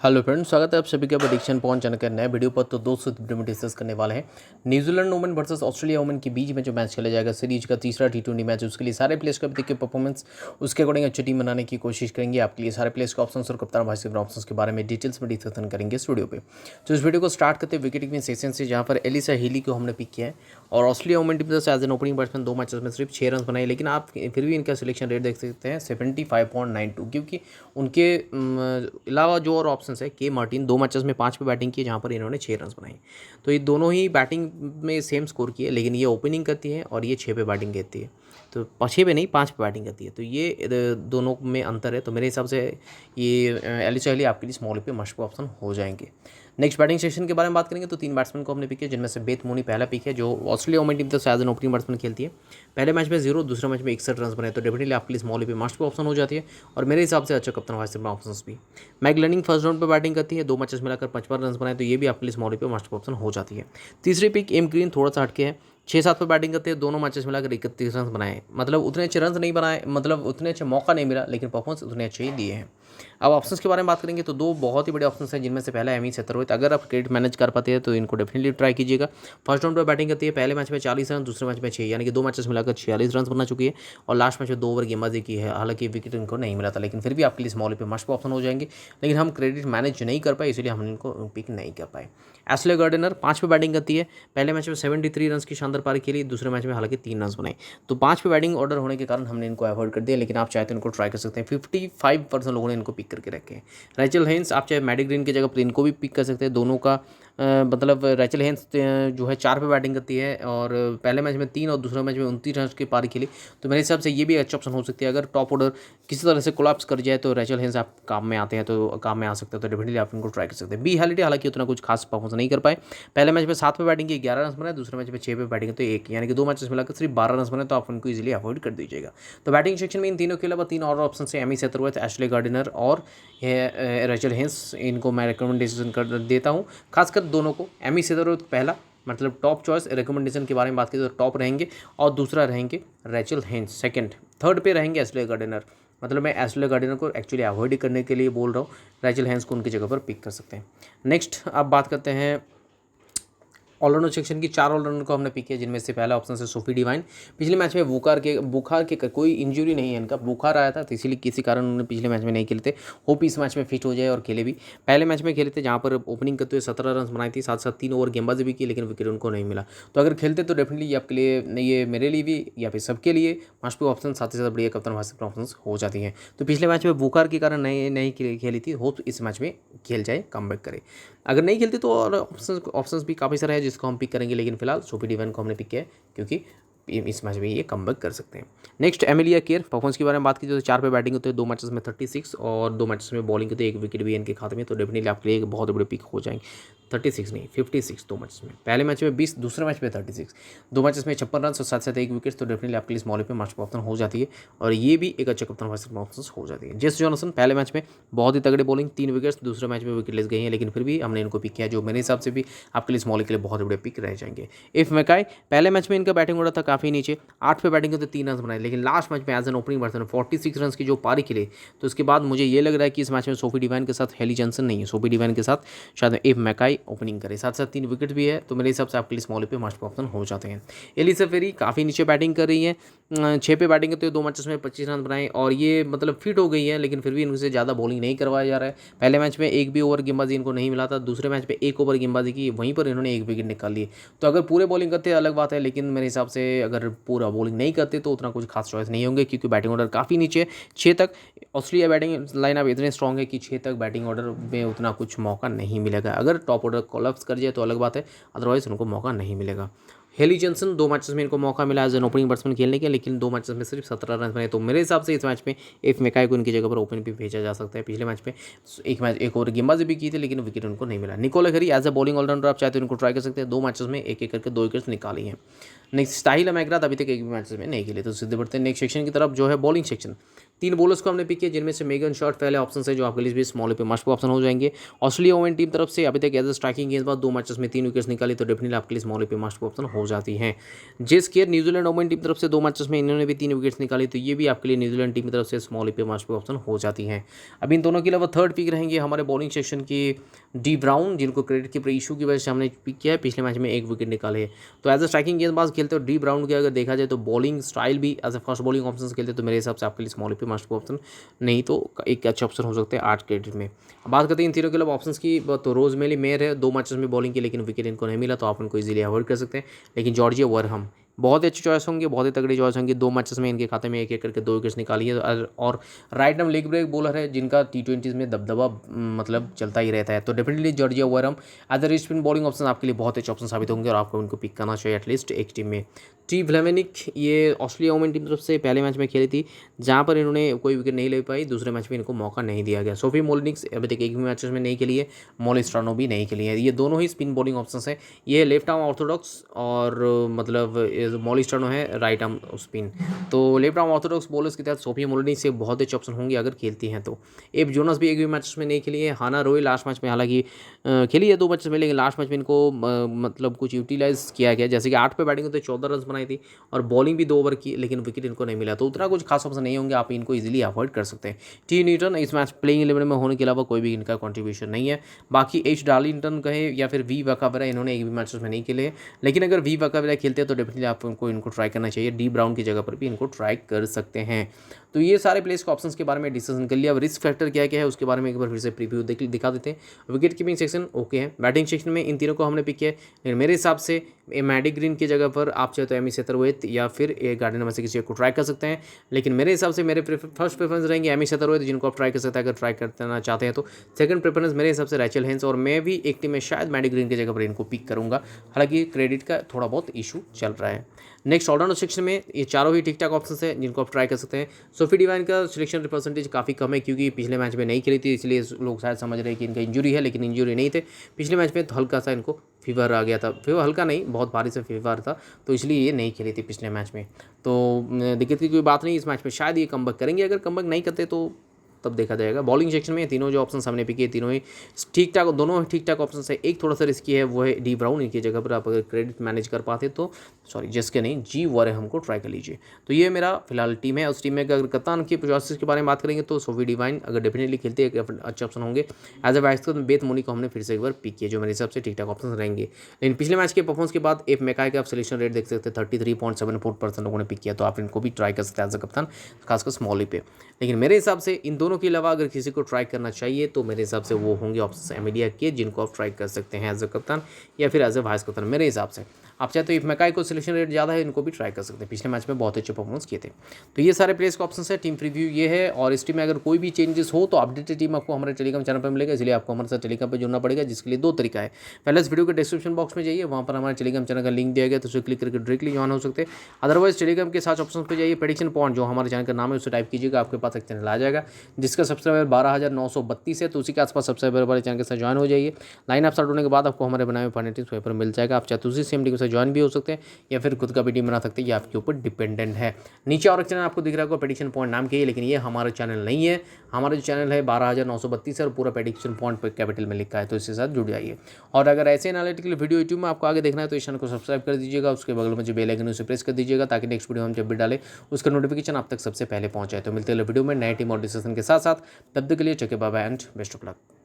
Hello friends, स्वागत है आप सभी का प्रेडिक्शन पॉइंट चैनल के नए वीडियो पर। तो दोस्तों वीडियो में डिस्कस करने वाले हैं New Zealand women versus Australia women के बीच में जो मैच खेला जाएगा सीरीज का तीसरा टी20 मैच। उसके लिए सारे प्लेयर्स का भी देखिए परफॉर्मेंस, उसके अकॉर्डिंग अच्छी टीम बनाने की कोशिश करेंगे। आपके लिए सारे प्लेयर्स के ऑप्शन और कप्तान भाई के ऑप्शन के बारे में डिटेल्स में डिस्कशन करेंगे इस वीडियो पर। तो इस वीडियो को स्टार्ट करते हैं विकेट कीपिंग सेशन से, जहाँ पर एलिसा हीली को हमने पिक किया है। और ऑस्ट्रेलिया वुमेन टीम से as an opening batsman 2 matches में सिर्फ 6 रन बनाए, लेकिन आप फिर भी इनका सिलेक्शन रेट देख सकते हैं 75.92, क्योंकि उनके अलावा जो और ऑप्शन है के मार्टिन 2 मैचेस में 5 पे बैटिंग की, जहाँ पर इन्होंने 6 रन बनाए। तो ये दोनों ही बैटिंग में सेम स्कोर किए, लेकिन ये ओपनिंग करती है और ये 6 पे बैटिंग करती है। तो 6 पे नहीं 5 पे बैटिंग करती है, तो ये दोनों में अंतर है। तो मेरे हिसाब से ये एलिसा हीली आपके लिए स्मॉल पे मस्ट ऑप्शन हो जाएंगे। नेक्स्ट बैटिंग सेक्शन के बारे में बात करेंगे तो 3 बैट्समैन को हमने पिक किया, जिनमें से बेथ मोनी पहला पिक है, जो ऑस्ट्रेलिया वुमेन टीम तो एज एन ओपनिंग बैट्समैन खेलती है। पहले मैच में 0, दूसरे मैच में 61 रन बनाए, तो डेफिनेटली आपके लिए स्मॉल पे मस्ट ऑप्शन हो जाती है। और मेरे हिसाब से अच्छा कप्तान वाइस ऑप्शन भी। मैग लर्निंग फर्स्ट राउंड पर बैटिंग करती है, 2 मैचेस मिलाकर 55 रन बनाए, तो ये भी आपके लिए स्मॉल पे मस्ट ऑप्शन हो जाती है। तीसरी पिक एम ग्रीन थोड़ा सा हटके है, 6-7 पर बैटिंग करते हैं, दोनों मैचेस मिलाकर 31 रन बनाए। मतलब उतने अच्छे रन नहीं बनाए, मतलब उतने अच्छे मौका नहीं मिला, लेकिन परफॉर्मेंस उतने अच्छे ही दिए हैं। अब ऑप्शंस के बारे में बात करेंगे तो 2 बहुत ही बड़े ऑप्शंस हैं, जिनमें से पहला एमी सेतरवेट। अगर आप क्रिकेट मैनेज कर पाते हैं तो इनको डेफिनेटली ट्राई कीजिएगा। फर्स्ट राउंड पर बैटिंग करती है, पहले मैच में 40 रन, दूसरे मैच में 6, यानी कि 2 मैचेस मिलाकर 46 रन बना चुकी है। और लास्ट मैच में 2 ओवर गेंदबाजी की है, हालांकि विकेट इनको नहीं मिला था, लेकिन फिर भी आपके लिए स्मॉल पे मस्ट ऑप्शन हो जाएंगे। लेकिन हम क्रेडिट मैनेज नहीं कर पाए, इसलिए हम इनको पिक नहीं कर पाए। एशले गार्डनर 5 पे बैटिंग करती है, पहले मैच में 73 रन की शानदार पारी खेली, दूसरे मैच में हालांकि 3 रन बनाए। तो 5 पे बैटिंग ऑर्डर होने के कारण हमने इनको अवॉइड कर दिया, लेकिन आप चाहे तो इनको ट्राई कर सकते हैं। 55% लोगों ने इनको पिक करके रखे हैं। रैचल हेंस आप चाहे मैडी ग्रीन की जगह पर इनको भी पिक कर सकते हैं। दोनों का मतलब रैचल हेंस जो है 4 पे बैटिंग करती है, और पहले मैच में 3 और दूसरे मैच में 29 रन की पारी खेली। तो मेरे हिसाब से ये भी अच्छा ऑप्शन हो सकती है। अगर टॉप ऑर्डर किसी तरह से कोलैप्स कर जाए तो रैचल हेंस आप काम में आते हैं, तो काम में आ सकते हैं, तो डेफिनेटली आप इनको ट्राई कर सकते हैं। बी हैलिडे हालांकि उतना कुछ खास परफॉर्मेंस नहीं कर पाए, पहले मैच में 7 पे बैटिंग की 11 रन बनाए, दूसरे मैच में 6 पे बैटिंग तो 1, यानी कि 2 मैचेस मिलाकर सिर्फ 12 रन बने, तो आप उनको इजीली अवॉइड कर दीजिएगा। तो बैटिंग सेक्शन में इन तीनों के अलावा 3 और ऑप्शन है, एमी सेतरवेट, एशले गार्डनर और रैचल हेंस। इनको मैं रिकमेंडेशन कर देता हूँ, खासकर दोनों को। एमी सेतरवेट पहला, मतलब टॉप चॉइस। रिकमेंडेशन के बारे में बात करें तो टॉप रहेंगे, और दूसरा रहेंगे रैचल हेंस सेकंड। थर्ड पे रहेंगे एशले गार्डनर। मतलब मैं एशले गार्डनर को एक्चुअली अवॉइड करने के लिए बोल रहा हूँ, रैचल हेंस को उनकी जगह पर पिक कर सकते हैं। नेक्स्ट अब बात करते हैं ऑलराउंडर सेक्शन की। 4 ऑलराउंडर को हमने पिक किया, जिनमें से पहला ऑप्शन है सोफी डिवाइन। पिछले मैच में बुखार के कोई इंजरी नहीं है, इनका बुखार आया था, तो इसीलिए किसी कारण उन्होंने पिछले मैच में नहीं खेले थे। होप इस मैच में फिट हो जाए और खेले भी। पहले मैच में खेले थे, जहाँ पर ओपनिंग करते हुए 17 रन बनाई थी, साथ साथ 3 ओवर गेंदबाजी भी की, लेकिन विकेट उनको नहीं मिला। तो अगर खेलते तो डेफिनेटली आपके लिए, ये मेरे लिए भी या फिर सबके लिए मस्ट ऑप्शन, साथ ही साथ बढ़िया कप्तान वाइस ऑप्शन हो जाती हैं। तो पिछले मैच में बुखार के कारण नहीं खेली थी, होप इस मैच में खेल जाए, कम करे। अगर नहीं खेलते तो और ऑप्शंस भी काफ़ी सारे हैं जिसको हम पिक करेंगे, लेकिन फिलहाल सोफी डिवाइन को हमने पिक किया है, क्योंकि इस मैच में ये कमबैक कर सकते हैं। Next Emilia care. परफॉर्मेंस के बारे में बात की तो 4 पे बैटिंग होते हैं, 2 मैचेस में 36 और 2 मैचेस में बॉलिंग होती है, 1 विकेट भी इनके खाते में, तो डेफिनेटली आपके लिए एक बहुत बड़े पिक हो जाएंगे। 36 नहीं 56 2 मैचेस में, पहले मैच में 20, दूसरे मैच में 36, 2 मैचेस में 56 रन और साथ साथ 1 विकेट, तो डेफिनेटली आपके लिए स्मॉल पे मस्ट ऑप्शन हो जाती है, और ये भी एक अच्छा कप्तान वाइस ऑप्शन हो जाती है। जेस जॉनसन पहले मैच में बहुत ही तगड़ी बॉलिंग, 3 विकेट्स, दूसरे मैच में विकेट लेस गई है, लेकिन फिर भी हमने इनको पिक किया, जो मेरे हिसाब से भी आपके लिए स्मॉल के लिए बहुत बड़े पिक रह जाएंगे। इफ मैकाई पहले मैच में इनका बैटिंग ऑर्डर था काफ़ी नीचे, 8 पे बैटिंग करते 3 रन बनाए, लेकिन लास्ट मैच में as an opening batsman 46 run की जो पारी खेले, तो उसके बाद मुझे ये लग रहा है कि इस मैच में सोफी डिवाइन के साथ हेली जॉनसन नहीं है, सोफी डिवाइन के साथ शायद इफ मैकाई ओपनिंग करे, साथ साथ 3 विकेट भी है, तो मेरे हिसाब से आपके लिए स्मॉल पे मस्ट ऑप्शन हो जाते हैं। एलिसा फेरी काफ़ी नीचे बैटिंग कर रही है, 6 पे बैटिंग करते हुए 2 मैचेस में 25 रन बनाए, और ये मतलब फिट हो गई है, लेकिन फिर भी इनसे ज़्यादा बॉलिंग नहीं करवाया जा रहा है। पहले मैच में 1 भी ओवर गेंदबाजी इनको नहीं मिला था, दूसरे मैच में 1 ओवर गेंदबाजी की, वहीं पर इन्होंने 1 विकेट निकाल लिए। तो अगर पूरे बॉलिंग करते अलग बात है, लेकिन मेरे हिसाब से अगर पूरा बॉलिंग नहीं करते तो उतना कुछ खास चॉइस नहीं होंगे, क्योंकि बैटिंग ऑर्डर काफ़ी नीचे है। 6 तक ऑस्ट्रेलिया बैटिंग लाइन अब इतने स्ट्रॉन्ग है कि 6 तक बैटिंग ऑर्डर में उतना कुछ मौका नहीं मिलेगा। अगर टॉप ऑर्डर कोलैप्स कर जाए तो अलग बात है, अदरवाइज उनको मौका नहीं मिलेगा। हेली जॉनसन 2 मैचेस में इनको मौका मिला एज एन ओपनिंग बैट्समैन खेलने के, लेकिन 2 मैचेस में सिर्फ 17 रन बने, तो मेरे हिसाब से इस मैच में इफ मैकाई को इनकी जगह पर ओपन भी भेजा जा सकता है। पिछले मैच में एक ओवर गेंदबाजी भी की थी, लेकिन विकेट उनको नहीं मिला। निकोला घरी एज ए बॉलिंग ऑलराउंडर आप चाहते हो इनको ट्राई कर सकते हैं, 2 मैचेस में एक एक करके 2 विकेट्स निकाली हैं। नेक्स्ट साहिल अमैगरात अभी तक एक भी मैचेस में नहीं खेले। तो सीधे बढ़ते हैं नेक्स्ट सेक्शन की तरफ जो है बॉलिंग सेक्शन। 3 बॉलर्स को हमने पिक किया जिनमें से मेगन शॉट पहले ऑप्शन है जो आपके लिए भी स्मॉल पे मस्ट ऑप्शन हो जाएंगे। ऑस्ट्रेलिया वुमेन टीम तरफ से अभी तक एज अ स्ट्राइकिंग गेंदबाज 2 मैचेस में 3 विकेट्स निकाली तो डेफिनेटली आपके लिए स्मॉल पे मस्ट ऑप्शन हो जाती है। जेस केयर न्यूजीलैंड वुमेन टीम तरफ से 2 मैचेस में इन्होंने भी 3 विकेट्स निकाली तो ये भी आपके लिए न्यूजीलैंड टीम की तरफ से स्मॉल पे मस्ट ऑप्शन हो जाती है। अभी इन दोनों के अलावा थर्ड पिक रहेंगे हमारे बॉलिंग सेक्शन की डी ब्राउन, जिनको क्रेडिट के इशू की वजह से हमने पिक किया है, पिछले मैच में 1 विकेट निकाले। तो एज अ स्ट्राइकिंग गेंदबाज खेलते हो डी ब्राउन के अगर देखा जाए तो बॉलिंग स्टाइल भी as a first bowling option खेलते तो मेरे हिसाब से आपके लिए स्मॉल पे मस्ट ऑप्शन नहीं तो एक अच्छा ऑप्शन हो सकते हैं 8 क्रेडिट में। बात करते हैं इन तीनों के अलावा ऑप्शंस की, तो रोज मेली मेयर है 2 मैचेस में बॉलिंग की लेकिन विकेट इनको नहीं मिला तो आप इनको इजीली अवॉइड कर सकते हैं। लेकिन जॉर्जिया वरहम बहुत अच्छी चॉइस होंगे, बहुत ही तगड़ी चॉइस होंगी। 2 मैचेस में इनके खाते में एक एक करके 2 विकेट्स निकाली है और right arm leg break bowler है जिनका T20 में दबदबा मतलब चलता ही रहता है। तो definitely Georgia Wareham as a wrist spin bowling option आपके लिए बहुत अच्छे ऑप्शन साबित होंगे और आपको इनको पिक करना चाहिए एटलीस्ट एक टीम में। टी व्लेमेनिक ये ऑस्ट्रेलिया वुमेन टीम तरफ से पहले मैच में खेली थी जहाँ पर इन्होंने कोई विकेट नहीं ले पाई, दूसरे मैच में इनको मौका नहीं दिया गया। सोफी मोलिनिक्स अभी तक एक भी मैचेस में नहीं खेली है, मॉली स्ट्रानो भी नहीं खेली है। ये दोनों ही स्पिन बॉलिंग ऑप्शंस है। ये लेफ्ट आर्म ऑर्थोडॉक्स और मतलब मॉली स्ट्रानो है राइट आर्म स्पिन। तो लेफ्ट आर्म ऑर्थोडॉक्स बॉलर्स के तहत सोफी मोलिनिक्स से बहुत अच्छे ऑप्शन होंगे अगर खेलती हैं तो। एब जोनस भी एक भी मैचेस में नहीं खेली है। हाना रोय लास्ट मैच में हालांकि खेली है 2 मैचेस में लेकिन लास्ट मैच में इनको मतलब कुछ यूटिलाइज किया गया, जैसे कि 8 पे बैटिंग होते 14 रन बनाई थी और बॉलिंग भी 2 ओवर की लेकिन विकेट इनको नहीं मिला तो उतना कुछ खास ऑप्शन नहीं होंगे, आप इनको इजीली अवॉइड कर सकते हैं। टी न्यूटन इस मैच प्लेइंग 11 में होने के अलावा कोई भी इनका कंट्रीब्यूशन नहीं है। बाकी एच डार्लिंगटन कहे या फिर वी वकाबरा इन्होंने एक भी मैचेस में नहीं खेले, लेकिन अगर वी वकाबरा खेलते हैं तो डेफिनेटली आपको इनको ट्राई करना चाहिए। डी ब्राउन की जगह पर भी इनको ट्राई कर सकते हैं। तो ये सारे प्लेस के ऑप्शंस के बारे में डिस्कशन कर लिया। अब रिस्क फैक्टर क्या क्या है उसके बारे में एक बार फिर से प्रीव्यू दिखा देते हैं। विकेट कीपिंग सेक्शन ओके है, बैटिंग सेक्शन में इन तीनों को हमने पिक किया है लेकिन मेरे हिसाब से मैडी ग्रीन की जगह पर आप चाहे तो एमी सेतरवेट या फिर ए गार्डनर में से किसी को ट्राई कर सकते हैं, लेकिन मेरे हिसाब से मेरे फर्स्ट प्रेफरेंस रहेंगे एमी सेतरवेट जिनको आप ट्राई कर सकते हैं अगर ट्राई करना चाहते हैं तो। सेकंड प्रेफरेंस मेरे हिसाब से रैचल हेंस और मैं भी एक टीम में शायद मैडी ग्रीन की जगह पर इनको पिक करूंगा, हालांकि क्रेडिट का थोड़ा बहुत इशू चल रहा है। नेक्स्ट ऑलराउंडर सेक्शन में ये चारों ही ठीक ठाक ऑप्शन है जिनको आप ट्राई कर सकते हैं। सोफी डिवाइन का सिलेक्शन परसेंटेज काफ़ी कम है क्योंकि पिछले मैच में नहीं खेली थी, इसलिए लोग शायद समझ रहे हैं कि इनका इंजरी है, लेकिन इंजरी नहीं थे। पिछले मैच में तो हल्का सा इनको फीवर आ गया था, फीवर हल्का नहीं बहुत भारी से फीवर था तो इसलिए ये नहीं खेली थी पिछले मैच में। तो दिक्कत की कोई बात नहीं, इस मैच में शायद ये कमबैक करेंगे, अगर कमबैक नहीं करते तो तब देखा जाएगा। बॉलिंग सेक्शन में तीनों जो ऑप्शन सामने पिके तीनों ही ठीक ठाक, दोनों ठीक ठाक ऑप्शन है। एक थोड़ा सा रिस्की है वो है डी ब्राउन, इनकी जगह पर आप अगर क्रेडिट मैनेज कर पाते तो सॉरी जिसके नहीं जी वरे हमको ट्राई कर लीजिए। तो ये मेरा फिलहाल टीम है। उस टीम में अगर कप्तान की चॉइसेस के बारे में बात करेंगे तो सोफी डिवाइन अगर डेफिनेटली खेलते हैं अच्छे ऑप्शन होंगे। As a vice Beth Mooney को हमने फिर से एक बार पिक किया जो मेरे हिसाब से ठीक ठाक ऑप्शन रहेंगे। लेकिन पिछले मैच के परफॉर्मेंस के बाद एफ मैकाई का आप सिलेक्शन रेट देख सकते हैं 33.74% लोगों ने पिक किया, तो आप इनको भी ट्राई कर सकते हैं एज अ कप्तान खासकर स्मॉली पे। लेकिन मेरे हिसाब से इन दोनों के अलावा अगर किसी को ट्राई करना चाहिए तो मेरे हिसाब से वो होंगे ऑप्शन एमिलिया के जिनको आप ट्राई कर सकते हैं एज अ कप्तान या फिर एज अ वाइस कप्तान। मेरे हिसाब से आप चाहे तो इफ मैकाई को सिलेक्शन रेट ज़्यादा है इनको भी ट्राई कर सकते हैं, पिछले मैच में बहुत अच्छे परफॉर्मेंस किए थे। तो ये सारे प्लेयर्स के ऑप्शन है। टीम प्रीव्यू ये है और इस टीम में अगर कोई भी चेंजेस हो तो अपडेटेड टीम आपको हमारे टेलीग्राम चैनल पर मिलेगा, इसलिए आपको हमारे साथ टेलीग्राम पर जुड़ना पड़ेगा, जिसके लिए 2 तरीका है। पहले इस वीडियो के डिस्क्रिप्शन बॉक्स में जाइए, वहाँ पर हमारे टेलीग्राम चैनल का लिंक दिया गया तो उसे क्लिक करके डायरेक्टली ज्वाइन हो सकते हैं। अदरवाइज टेलीग्राम के 7 ऑप्शन पर जाइए, प्रेडिक्शन पॉइंट जो हमारे चैनल का नाम है उसे टाइप कीजिएगा, आपके पास एक चैनल आ जाएगा जिसका सब्सक्राइबर 12,932 है, तो उसी के आसपास सब्सक्राइबर वाले चैनल के साथ ज्वाइन हो जाइए। लाइन आप स्टार्ट होने के बाद आपको हमारे बनाए हुए फाइनेटिक्स पेपर मिल जाएगा, आप चाहे तो उसी सेम टीम के साथ ज्वाइन भी हो सकते हैं या फिर खुद का भी टीम बना सकते हैं, ये आपके ऊपर डिपेंडेंट है। नीचे और एक चैनल आपको दिख रहा होगा प्रेडिक्शन पॉइंट नाम के, लेकिन ये हमारा चैनल नहीं है। हमारा जो चैनल है 12,932 है और पूरा प्रेडिक्शन पॉइंट पर कैपिटल में लिखा है, तो इसके साथ जुड़ जाइए। और अगर ऐसे एनालिटिकल वीडियो यूट्यूब में आपको आगे देखना है तो इस चैनल को सब्सक्राइब कर दीजिएगा, उसके बगल में जो बेल आइकन है उसे प्रेस कर दीजिएगा ताकि नेक्स्ट वीडियो हम जब भी डालें उसका नोटिफिकेशन आप तक सबसे पहले पहुंच जाए। तो मिलते हैं वीडियो में नए टीम और डिस्कशन के साथ साथ, तब तक के लिए take care, bye bye and best of luck.